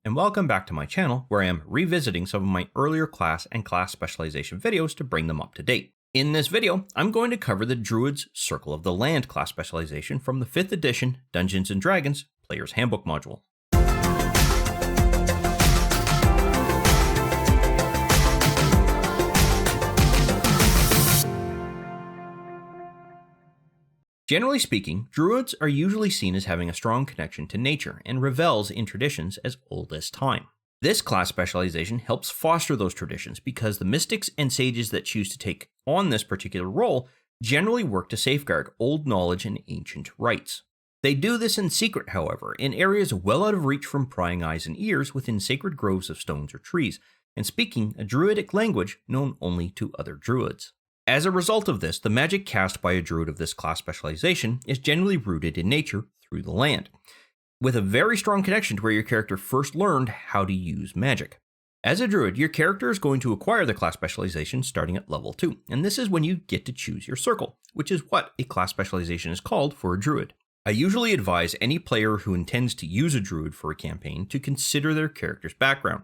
and welcome back to my channel where I am revisiting some of my earlier class and class specialization videos to bring them up to date. In this video, I'm going to cover the Druid's Circle of the Land class specialization from the 5th edition Dungeons & Dragons Player's Handbook module. Generally speaking, Druids are usually seen as having a strong connection to nature and revels in traditions as old as time. This class specialization helps foster those traditions because the mystics and sages that choose to take on this particular role generally work to safeguard old knowledge and ancient rites. They do this in secret, however, in areas well out of reach from prying eyes and ears within sacred groves of stones or trees, and speaking a druidic language known only to other druids. As a result of this, the magic cast by a druid of this class specialization is generally rooted in nature through the land, with a very strong connection to where your character first learned how to use magic. As a druid, your character is going to acquire the class specialization starting at level 2, and this is when you get to choose your circle, which is what a class specialization is called for a druid. I usually advise any player who intends to use a druid for a campaign to consider their character's background,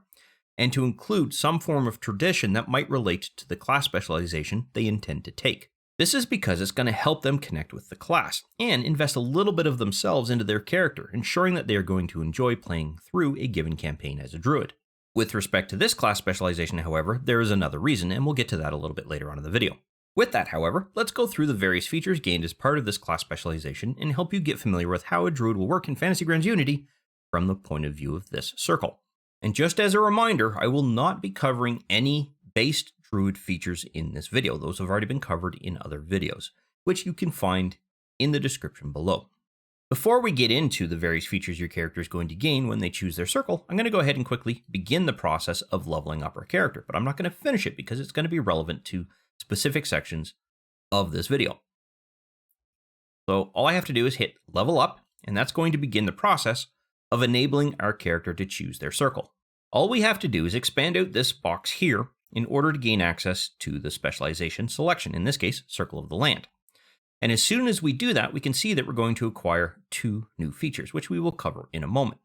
and to include some form of tradition that might relate to the class specialization they intend to take. This is because it's going to help them connect with the class, and invest a little bit of themselves into their character, ensuring that they are going to enjoy playing through a given campaign as a druid. With respect to this class specialization, however, there is another reason, and we'll get to that a little bit later on in the video. With that, however, let's go through the various features gained as part of this class specialization and help you get familiar with how a druid will work in Fantasy Grounds Unity from the point of view of this circle. And just as a reminder, I will not be covering any based druid features in this video. Those have already been covered in other videos, which you can find in the description below. Before we get into the various features your character is going to gain when they choose their circle, I'm going to go ahead and quickly begin the process of leveling up our character, but I'm not going to finish it because it's going to be relevant to specific sections of this video. So all I have to do is hit level up, and that's going to begin the process of enabling our character to choose their circle. All we have to do is expand out this box here in order to gain access to the specialization selection, in this case, Circle of the Land. And as soon as we do that, we can see that we're going to acquire 2 new features, which we will cover in a moment.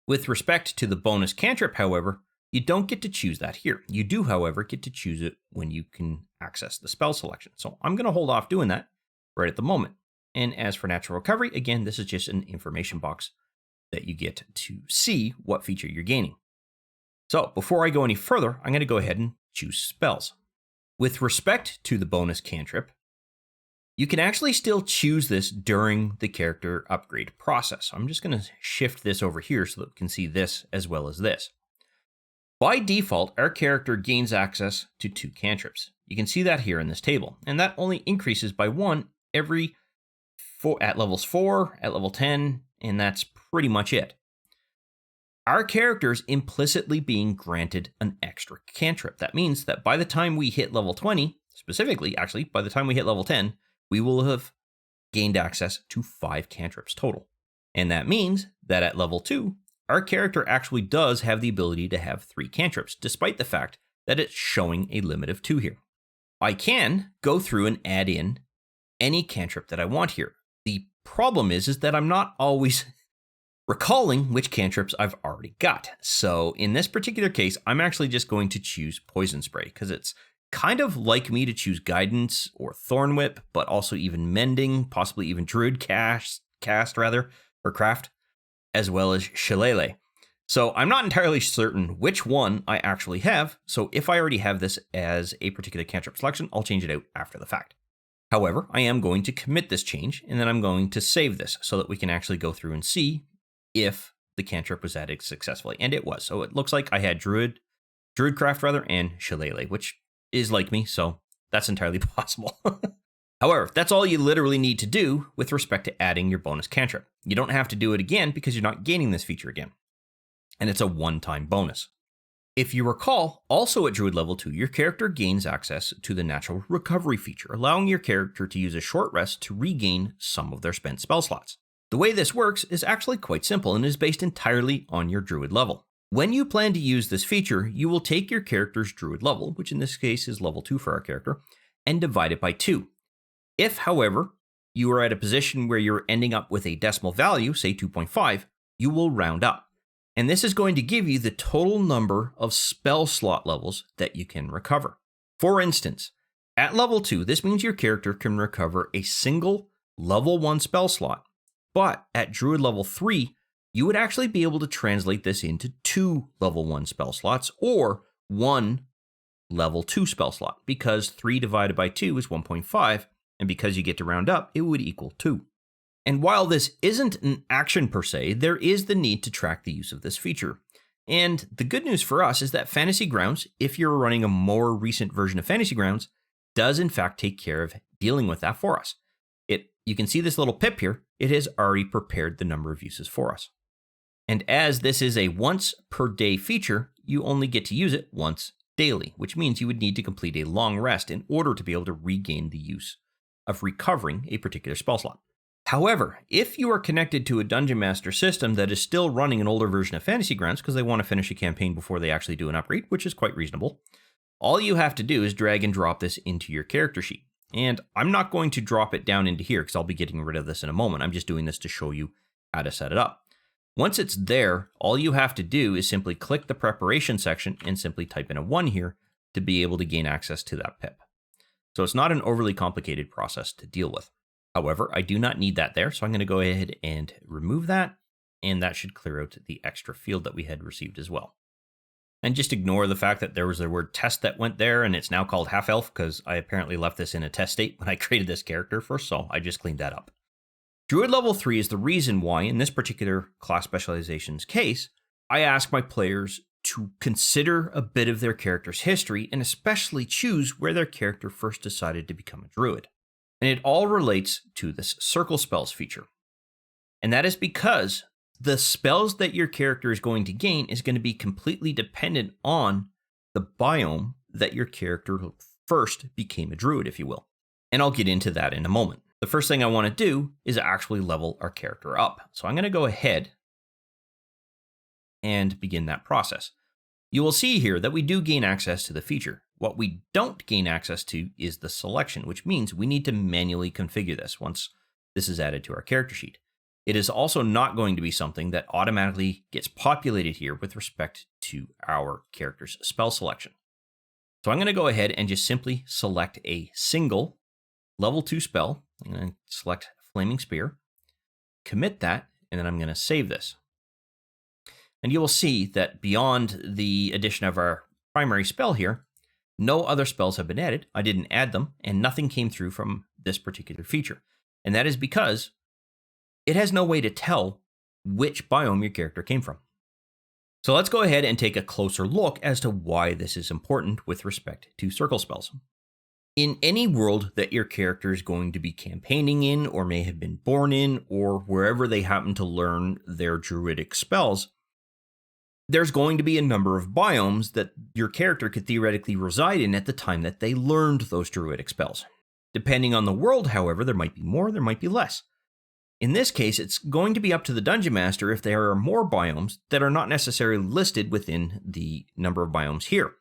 With respect to the bonus cantrip, however, you don't get to choose that here. You do, however, get to choose it when you can access the spell selection. So I'm going to hold off doing that right at the moment. And as for natural recovery, again, this is just an information box that you get to see what feature you're gaining. So before I go any further, I'm going to go ahead and choose spells. With respect to the bonus cantrip, you can actually still choose this during the character upgrade process. I'm just going to shift this over here so that we can see this as well as this. By default, our character gains access to 2 cantrips. You can see that here in this table, and that only increases by 1 every 4 at levels 4, at level 10, and that's pretty much it. Our character's implicitly being granted an extra cantrip. That means that by the time we hit level 20, specifically, actually, by the time we hit level 10, we will have gained access to 5 cantrips total. And that means that at level 2, our character actually does have the ability to have 3 cantrips, despite the fact that it's showing a limit of 2 here. I can go through and add in any cantrip that I want here. The problem is that I'm not always recalling which cantrips I've already got. So in this particular case, I'm actually just going to choose Poison Spray because it's kind of like me to choose Guidance or Thorn Whip, but also even Mending, possibly even Druid cast or Craft, as well as Shillelagh. So I'm not entirely certain which one I actually have. So if I already have this as a particular cantrip selection, I'll change it out after the fact. However, I am going to commit this change, and then I'm going to save this so that we can actually go through and see if the cantrip was added successfully, and it was. So it looks like I had Druidcraft and Shillelagh, which is like me, so that's entirely possible. However, that's all you literally need to do with respect to adding your bonus cantrip. You don't have to do it again because you're not gaining this feature again, and it's a one-time bonus. If you recall, also at Druid level 2, your character gains access to the natural recovery feature, allowing your character to use a short rest to regain some of their spent spell slots. The way this works is actually quite simple and is based entirely on your Druid level. When you plan to use this feature, you will take your character's Druid level, which in this case is level 2 for our character, and divide it by 2. If, however, you are at a position where you're ending up with a decimal value, say 2.5, you will round up. And this is going to give you the total number of spell slot levels that you can recover. For instance, at level 2, this means your character can recover a single level 1 spell slot. But at Druid level 3, you would actually be able to translate this into 2 level 1 spell slots or 1 level 2 spell slot, because 3 divided by 2 is 1.5, and because you get to round up, it would equal 2. And while this isn't an action per se, there is the need to track the use of this feature. And the good news for us is that Fantasy Grounds, if you're running a more recent version of Fantasy Grounds, does in fact take care of dealing with that for us. You can see this little pip here, it has already prepared the number of uses for us. And as this is a once per day feature, you only get to use it once daily, which means you would need to complete a long rest in order to be able to regain the use of recovering a particular spell slot. However, if you are connected to a Dungeon Master system that is still running an older version of Fantasy Grounds because they want to finish a campaign before they actually do an upgrade, which is quite reasonable, all you have to do is drag and drop this into your character sheet. And I'm not going to drop it down into here because I'll be getting rid of this in a moment. I'm just doing this to show you how to set it up. Once it's there, all you have to do is simply click the preparation section and simply type in a 1 here to be able to gain access to that pip. So it's not an overly complicated process to deal with. However, I do not need that there, so I'm going to go ahead and remove that, and that should clear out the extra field that we had received as well. And just ignore the fact that there was the word test that went there, and it's now called half elf because I apparently left this in a test state when I created this character first, so I just cleaned that up. Druid level 3 is the reason why, in this particular class specialization's case, I ask my players to consider a bit of their character's history and especially choose where their character first decided to become a druid. And it all relates to this circle spells feature. And that is because the spells that your character is going to gain is going to be completely dependent on the biome that your character first became a druid, if you will. And I'll get into that in a moment. The first thing I want to do is actually level our character up. So I'm going to go ahead and begin that process. You will see here that we do gain access to the feature. What we don't gain access to is the selection, which means we need to manually configure this once this is added to our character sheet. It is also not going to be something that automatically gets populated here with respect to our character's spell selection. So I'm going to go ahead and just simply select a single level 2 spell. I'm going to select Flaming Spear, commit that, and then I'm going to save this. And you will see that beyond the addition of our primary spell here, no other spells have been added. I didn't add them, and nothing came through from this particular feature. And that is because it has no way to tell which biome your character came from. So let's go ahead and take a closer look as to why this is important with respect to circle spells. In any world that your character is going to be campaigning in, or may have been born in, or wherever they happen to learn their druidic spells, there's going to be a number of biomes that your character could theoretically reside in at the time that they learned those druidic spells. Depending on the world, however, there might be more, there might be less. In this case, it's going to be up to the Dungeon Master if there are more biomes that are not necessarily listed within the number of biomes here.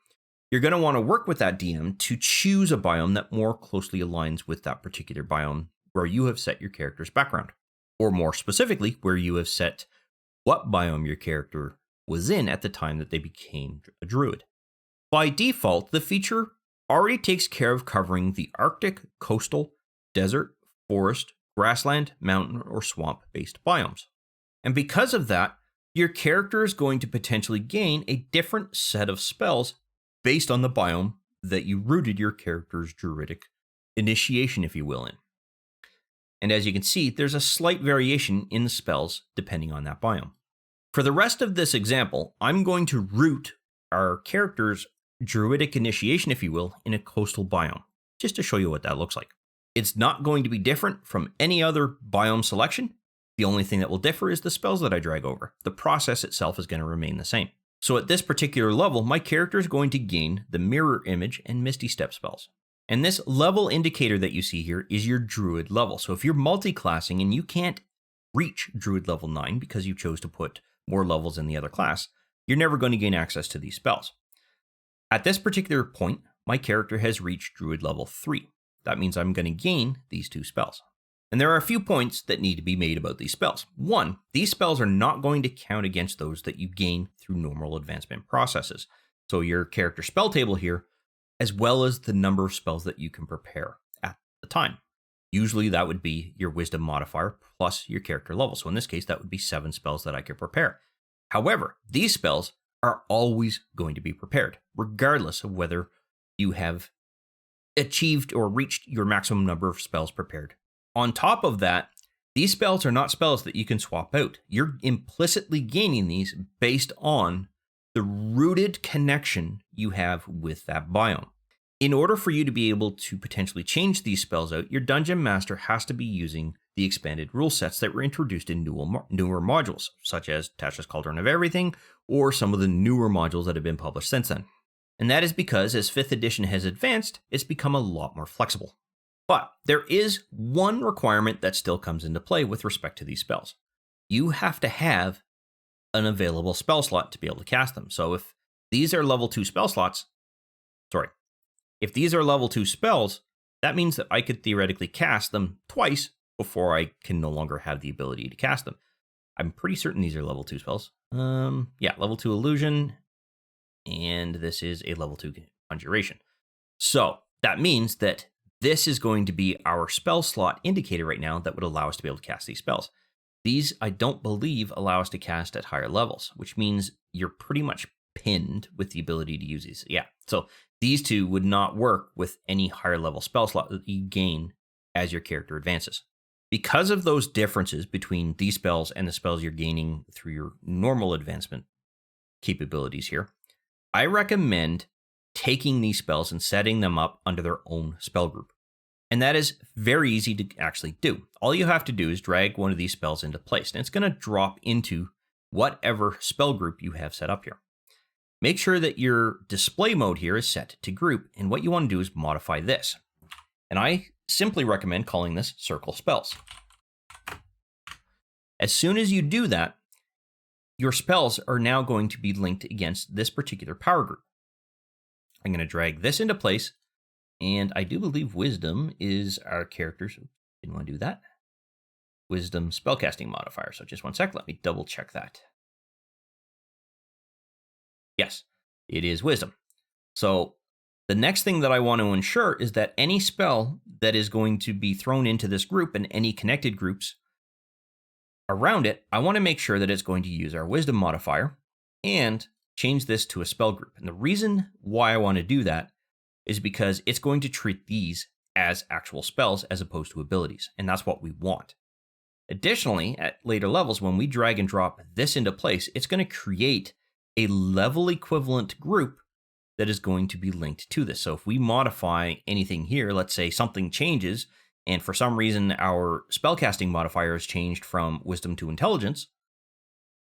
You're going to want to work with that DM to choose a biome that more closely aligns with that particular biome where you have set your character's background. Or more specifically, where you have set what biome your character was in at the time that they became a druid. By default, the feature already takes care of covering the Arctic, coastal, desert, forest, grassland, mountain, or swamp-based biomes. And because of that, your character is going to potentially gain a different set of spells based on the biome that you rooted your character's druidic initiation, if you will, in. And as you can see, there's a slight variation in the spells depending on that biome. For the rest of this example, I'm going to root our character's druidic initiation, if you will, in a coastal biome, just to show you what that looks like. It's not going to be different from any other biome selection. The only thing that will differ is the spells that I drag over. The process itself is going to remain the same. So at this particular level, my character is going to gain the Mirror Image and Misty Step spells. And this level indicator that you see here is your Druid level. So if you're multi-classing and you can't reach Druid level 9 because you chose to put more levels in the other class, you're never going to gain access to these spells. At this particular point, my character has reached Druid level 3. That means I'm going to gain these two spells. And there are a few points that need to be made about these spells. One, these spells are not going to count against those that you gain through normal advancement processes. So your character spell table here, as well as the number of spells that you can prepare at the time. Usually that would be your wisdom modifier plus your character level. So in this case, that would be 7 spells that I could prepare. However, these spells are always going to be prepared, regardless of whether you have achieved or reached your maximum number of spells prepared. On top of that, these spells are not spells that you can swap out. You're implicitly gaining these based on the rooted connection you have with that biome. In order for you to be able to potentially change these spells out, your dungeon master has to be using the expanded rule sets that were introduced in newer modules, such as Tasha's Cauldron of Everything, or some of the newer modules that have been published since then. And that is because as 5th edition has advanced, it's become a lot more flexible. But there is one requirement that still comes into play with respect to these spells. You have to have an available spell slot to be able to cast them. So if these are level 2 spell slots, if these are level 2 spells, that means that I could theoretically cast them twice before I can no longer have the ability to cast them. I'm pretty certain these are level 2 spells. Level 2 illusion, and this is a level 2 conjuration. So that means that this is going to be our spell slot indicator right now that would allow us to be able to cast these spells. These, I don't believe, allow us to cast at higher levels, which means you're pretty much pinned with the ability to use these. Yeah, so these two would not work with any higher level spell slot that you gain as your character advances. Because of those differences between these spells and the spells you're gaining through your normal advancement capabilities here, I recommend taking these spells and setting them up under their own spell group. And that is very easy to actually do. All you have to do is drag one of these spells into place, and it's going to drop into whatever spell group you have set up here. Make sure that your display mode here is set to group, and what you want to do is modify this. And I simply recommend calling this circle spells. As soon as you do that, your spells are now going to be linked against this particular power group. I'm going to drag this into place, and I do believe Wisdom is our character's. Didn't want to do that. Wisdom spellcasting modifier. So just one sec. Let me double check that. Yes, it is Wisdom. So the next thing that I want to ensure is that any spell that is going to be thrown into this group and any connected groups around it, I want to make sure that it's going to use our Wisdom modifier and change this to a spell group. And the reason why I want to do that is because it's going to treat these as actual spells as opposed to abilities, and that's what we want. Additionally, at later levels, when we drag and drop this into place, it's going to create a level equivalent group that is going to be linked to this. So if we modify anything here, let's say something changes, and for some reason our spellcasting modifier is changed from Wisdom to Intelligence,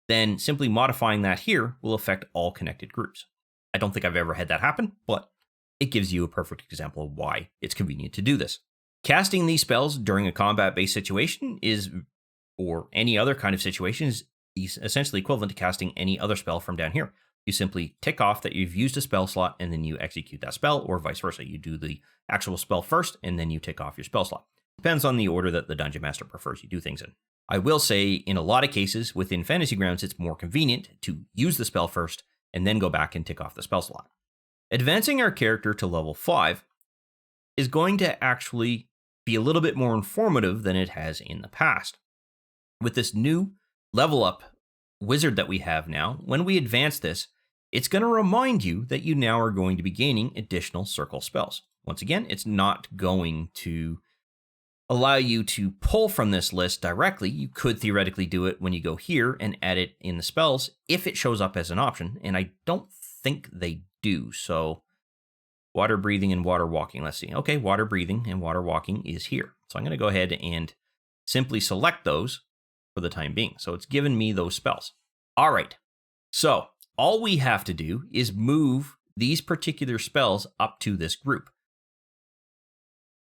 then simply modifying that here will affect all connected groups. I don't think I've ever had that happen, but it gives you a perfect example of why it's convenient to do this. Casting these spells during a combat-based situation or any other kind of situation, is essentially equivalent to casting any other spell from down here. You simply tick off that you've used a spell slot, and then you execute that spell, or vice versa. You do the actual spell first, and then you tick off your spell slot. Depends on the order that the Dungeon Master prefers you do things in. I will say, in a lot of cases, within Fantasy Grounds, it's more convenient to use the spell first, and then go back and tick off the spell slot. Advancing our character to level 5 is going to actually be a little bit more informative than it has in the past. With this new level up wizard that we have now, when we advance this, it's going to remind you that you now are going to be gaining additional circle spells. Once again, it's not going to allow you to pull from this list directly. You could theoretically do it when you go here and add it in the spells if it shows up as an option, and I don't think they do. So water breathing and water walking. Let's see. Okay, water breathing and water walking is here. So I'm going to go ahead and simply select those for the time being. So it's given me those spells. All right. So all we have to do is move these particular spells up to this group.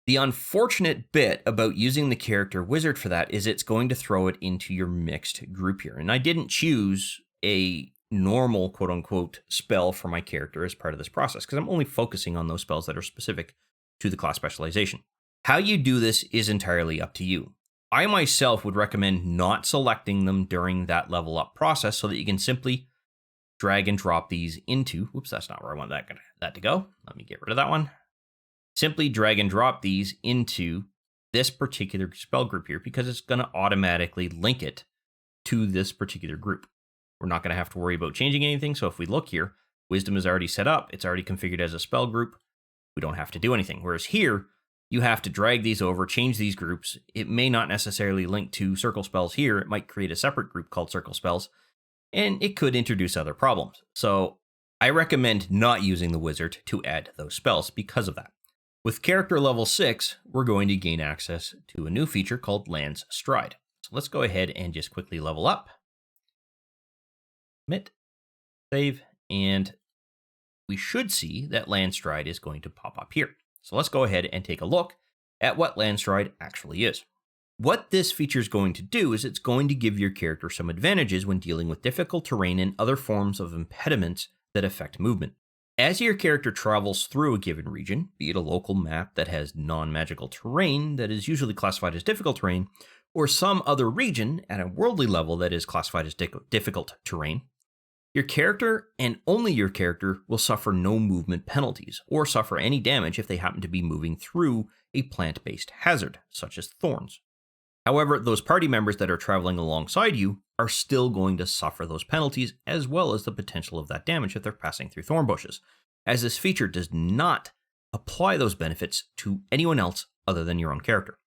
The unfortunate bit about using the character wizard for that is it's going to throw it into your mixed group here. And I didn't choose a normal quote unquote spell for my character as part of this process because I'm only focusing on those spells that are specific to the class specialization. How you do this is entirely up to you. I myself would recommend not selecting them during that level up process so that you can simply drag and drop these into, whoops, that's not where I want that to go. Let me get rid of that one. Simply drag and drop these into this particular spell group here because it's going to automatically link it to this particular group. We're not going to have to worry about changing anything. So if we look here, Wisdom is already set up. It's already configured as a spell group. We don't have to do anything. Whereas here, you have to drag these over, change these groups. It may not necessarily link to circle spells here. It might create a separate group called circle spells, and it could introduce other problems. So I recommend not using the wizard to add those spells because of that. With character level 6, we're going to gain access to a new feature called Land's Stride. So let's go ahead and just quickly level up. Commit, save, and we should see that Land Stride is going to pop up here. So let's go ahead and take a look at what Land Stride actually is. What this feature is going to do is it's going to give your character some advantages when dealing with difficult terrain and other forms of impediments that affect movement. As your character travels through a given region, be it a local map that has non-magical terrain that is usually classified as difficult terrain, or some other region at a worldly level that is classified as difficult terrain, your character and only your character will suffer no movement penalties or suffer any damage if they happen to be moving through a plant-based hazard, such as thorns. However, those party members that are traveling alongside you are still going to suffer those penalties as well as the potential of that damage if they're passing through thorn bushes, as this feature does not apply those benefits to anyone else other than your own character.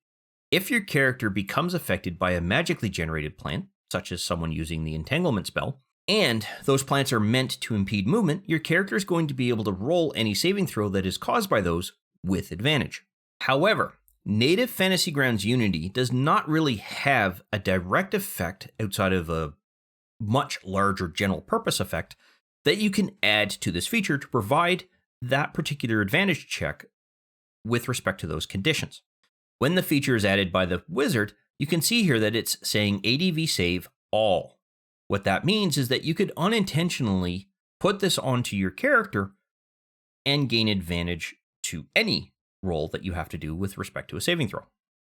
If your character becomes affected by a magically generated plant, such as someone using the entanglement spell, and those plants are meant to impede movement, your character is going to be able to roll any saving throw that is caused by those with advantage. However, Native Fantasy Grounds Unity does not really have a direct effect outside of a much larger general purpose effect that you can add to this feature to provide that particular advantage check with respect to those conditions. When the feature is added by the wizard, you can see here that it's saying ADV save all. What that means is that you could unintentionally put this onto your character and gain advantage to any roll that you have to do with respect to a saving throw.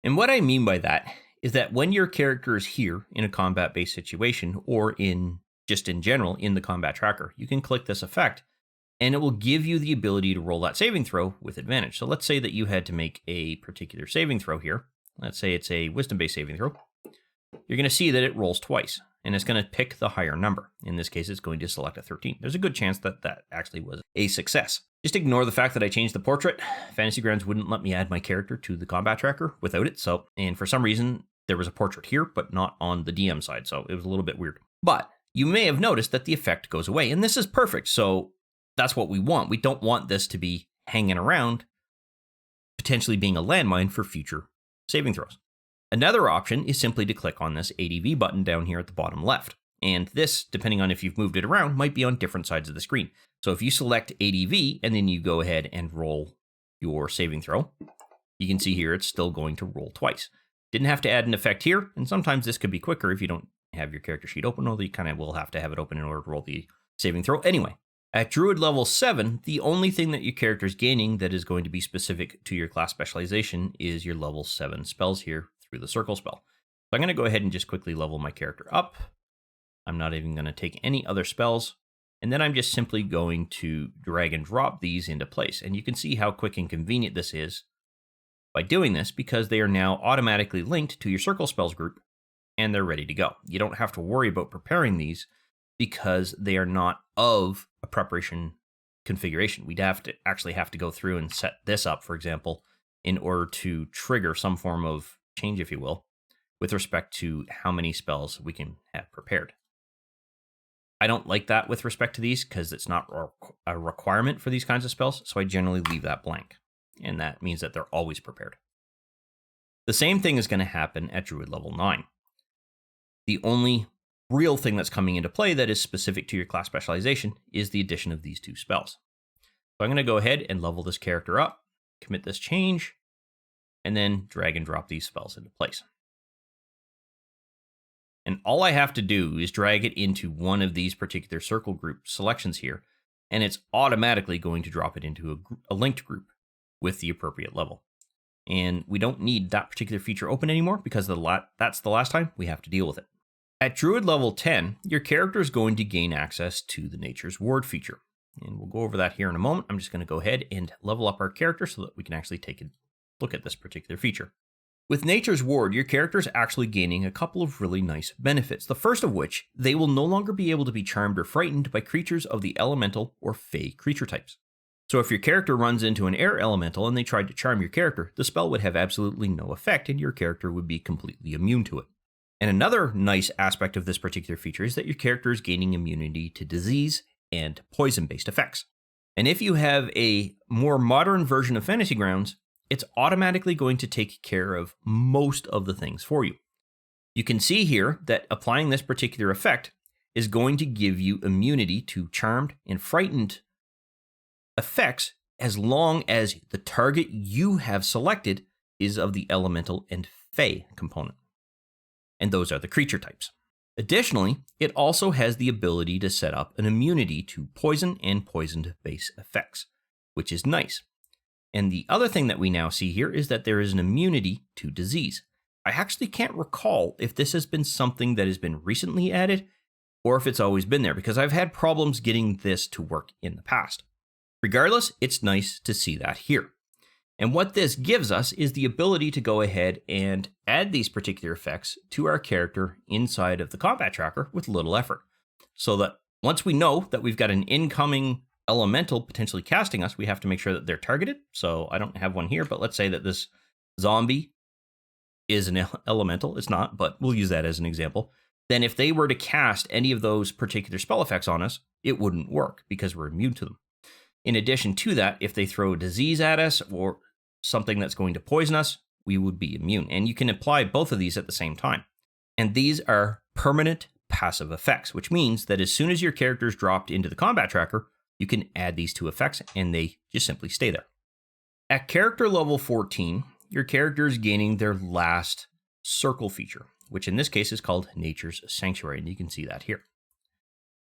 And what I mean by that is that when your character is here in a combat-based situation or in general in the combat tracker, you can click this effect and it will give you the ability to roll that saving throw with advantage. So let's say that you had to make a particular saving throw here. Let's say it's a wisdom-based saving throw. You're going to see that it rolls twice, and it's going to pick the higher number. In this case, it's going to select a 13. There's a good chance that that actually was a success. Just ignore the fact that I changed the portrait. Fantasy Grounds wouldn't let me add my character to the combat tracker without it. And for some reason, there was a portrait here, but not on the DM side. So it was a little bit weird. But you may have noticed that the effect goes away, and this is perfect. So that's what we want. We don't want this to be hanging around, potentially being a landmine for future saving throws. Another option is simply to click on this ADV button down here at the bottom left. And this, depending on if you've moved it around, might be on different sides of the screen. So if you select ADV and then you go ahead and roll your saving throw, you can see here it's still going to roll twice. Didn't have to add an effect here, and sometimes this could be quicker if you don't have your character sheet open, although you kind of will have to have it open in order to roll the saving throw. Anyway, at Druid level 7, the only thing that your character is gaining that is going to be specific to your class specialization is your level 7 spells here through the circle spell. So I'm going to go ahead and just quickly level my character up. I'm not even going to take any other spells. And then I'm just simply going to drag and drop these into place. And you can see how quick and convenient this is by doing this because they are now automatically linked to your circle spells group and they're ready to go. You don't have to worry about preparing these because they are not of a preparation configuration. We'd have to go through and set this up, for example, in order to trigger some form of change, if you will, with respect to how many spells we can have prepared. I don't like that with respect to these because it's not a requirement for these kinds of spells, so I generally leave that blank, and that means that they're always prepared. The same thing is going to happen at Druid level 9. The only real thing that's coming into play that is specific to your class specialization is the addition of these two spells. So I'm going to go ahead and level this character up, commit this change, and then drag and drop these spells into place. And all I have to do is drag it into one of these particular circle group selections here, and it's automatically going to drop it into a linked group with the appropriate level. And we don't need that particular feature open anymore because that's the last time we have to deal with it. At Druid level 10, your character is going to gain access to the Nature's Ward feature. And we'll go over that here in a moment. I'm just going to go ahead and level up our character so that we can actually take a look at this particular feature. With Nature's Ward, your character is actually gaining a couple of really nice benefits. The first of which, they will no longer be able to be charmed or frightened by creatures of the elemental or fey creature types. So if your character runs into an air elemental and they tried to charm your character, the spell would have absolutely no effect and your character would be completely immune to it. And another nice aspect of this particular feature is that your character is gaining immunity to disease and poison-based effects. And if you have a more modern version of Fantasy Grounds, it's automatically going to take care of most of the things for you. You can see here that applying this particular effect is going to give you immunity to charmed and frightened effects as long as the target you have selected is of the elemental and fey component. And those are the creature types. Additionally, it also has the ability to set up an immunity to poison and poisoned base effects, which is nice. And the other thing that we now see here is that there is an immunity to disease. I actually can't recall if this has been something that has been recently added or if it's always been there, because I've had problems getting this to work in the past. Regardless, it's nice to see that here. And what this gives us is the ability to go ahead and add these particular effects to our character inside of the combat tracker with little effort. So that once we know that we've got an incoming elemental potentially casting us, we have to make sure that they're targeted. So I don't have one here, but let's say that this zombie is an elemental. It's not, but we'll use that as an example. Then if they were to cast any of those particular spell effects on us, it wouldn't work because we're immune to them. In addition to that, if they throw a disease at us or something that's going to poison us, we would be immune. And you can apply both of these at the same time. And these are permanent passive effects, which means that as soon as your character is dropped into the combat tracker, you can add these two effects and they just simply stay there. At character level 14, your character is gaining their last circle feature, which in this case is called Nature's Sanctuary. And you can see that here.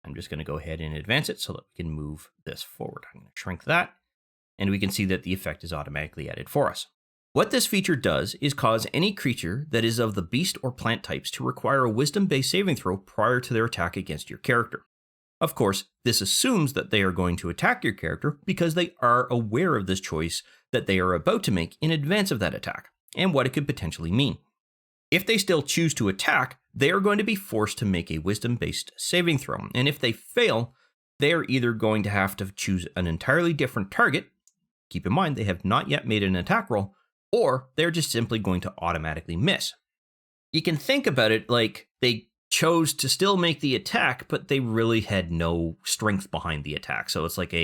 I'm just going to go ahead and advance it so that we can move this forward. I'm going to shrink that, and we can see that the effect is automatically added for us. What this feature does is cause any creature that is of the beast or plant types to require a wisdom-based saving throw prior to their attack against your character. Of course, this assumes that they are going to attack your character because they are aware of this choice that they are about to make in advance of that attack, and what it could potentially mean. If they still choose to attack, they are going to be forced to make a wisdom-based saving throw, and if they fail, they are either going to have to choose an entirely different target, keep in mind they have not yet made an attack roll, or they're just simply going to automatically miss. You can think about it like they chose to still make the attack, but they really had no strength behind the attack, so it's like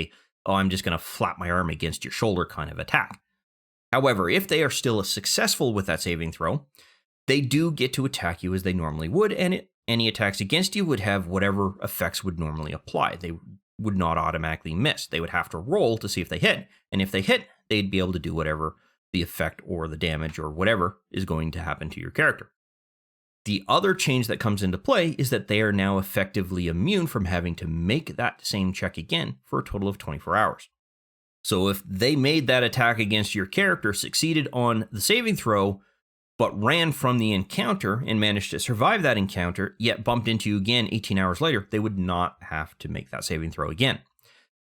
I'm just going to flap my arm against your shoulder kind of attack. However, if they are still successful with that saving throw, they do get to attack you as they normally would, and any attacks against you would have whatever effects would normally apply. They would not automatically miss. They would have to roll to see if they hit, and if they hit, they'd be able to do whatever the effect or the damage or whatever is going to happen to your character. The other change that comes into play is that they are now effectively immune from having to make that same check again for a total of 24 hours. So if they made that attack against your character, succeeded on the saving throw, but ran from the encounter and managed to survive that encounter, yet bumped into you again 18 hours later, they would not have to make that saving throw again.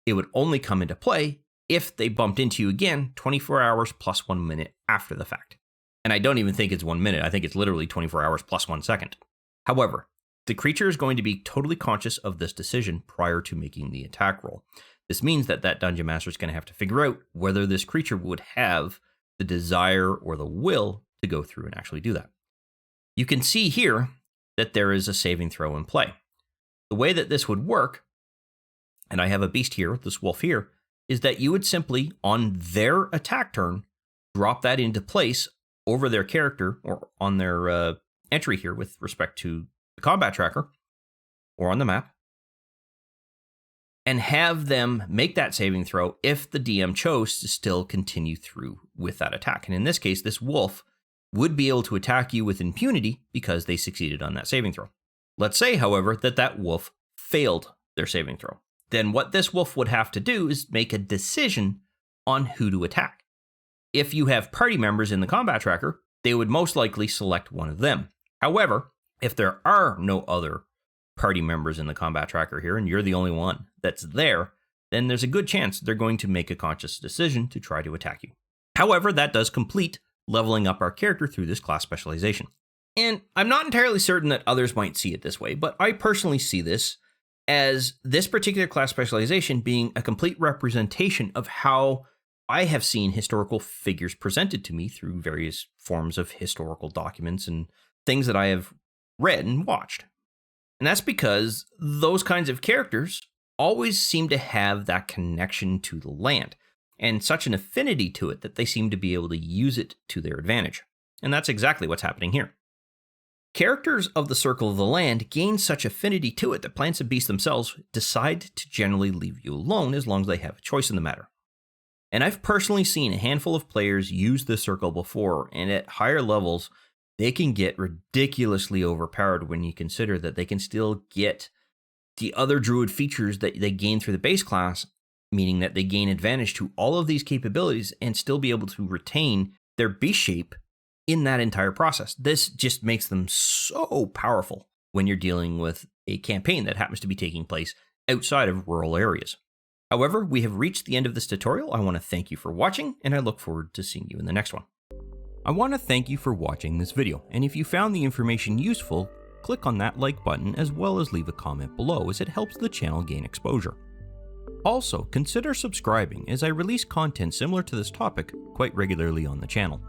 It would only come into play if they bumped into you again 24 hours plus 1 minute after the fact. And I don't even think it's 1 minute. I think it's literally 24 hours plus 1 second. However, the creature is going to be totally conscious of this decision prior to making the attack roll. This means that Dungeon Master is going to have to figure out whether this creature would have the desire or the will to go through and actually do that. You can see here that there is a saving throw in play. The way that this would work, and I have a beast here, this wolf here, is that you would simply, on their attack turn, drop that into place over their character or on their entry here with respect to the combat tracker or on the map, and have them make that saving throw if the DM chose to still continue through with that attack. And in this case, this wolf would be able to attack you with impunity because they succeeded on that saving throw. Let's say, however, that wolf failed their saving throw. Then what this wolf would have to do is make a decision on who to attack. If you have party members in the combat tracker, they would most likely select one of them. However, if there are no other party members in the combat tracker here, and you're the only one that's there, then there's a good chance they're going to make a conscious decision to try to attack you. However, that does complete leveling up our character through this class specialization. And I'm not entirely certain that others might see it this way, but I personally see this as this particular class specialization being a complete representation of how I have seen historical figures presented to me through various forms of historical documents and things that I have read and watched. And that's because those kinds of characters always seem to have that connection to the land and such an affinity to it that they seem to be able to use it to their advantage. And that's exactly what's happening here. Characters of the Circle of the Land gain such affinity to it that plants and beasts themselves decide to generally leave you alone as long as they have a choice in the matter. And I've personally seen a handful of players use this circle before, and at higher levels, they can get ridiculously overpowered when you consider that they can still get the other Druid features that they gain through the base class, meaning that they gain advantage to all of these capabilities and still be able to retain their beast shape in that entire process. This just makes them so powerful when you're dealing with a campaign that happens to be taking place outside of rural areas. However, we have reached the end of this tutorial. I want to thank you for watching, and I look forward to seeing you in the next one. I want to thank you for watching this video, and if you found the information useful, click on that like button as well as leave a comment below as it helps the channel gain exposure. Also, consider subscribing as I release content similar to this topic quite regularly on the channel.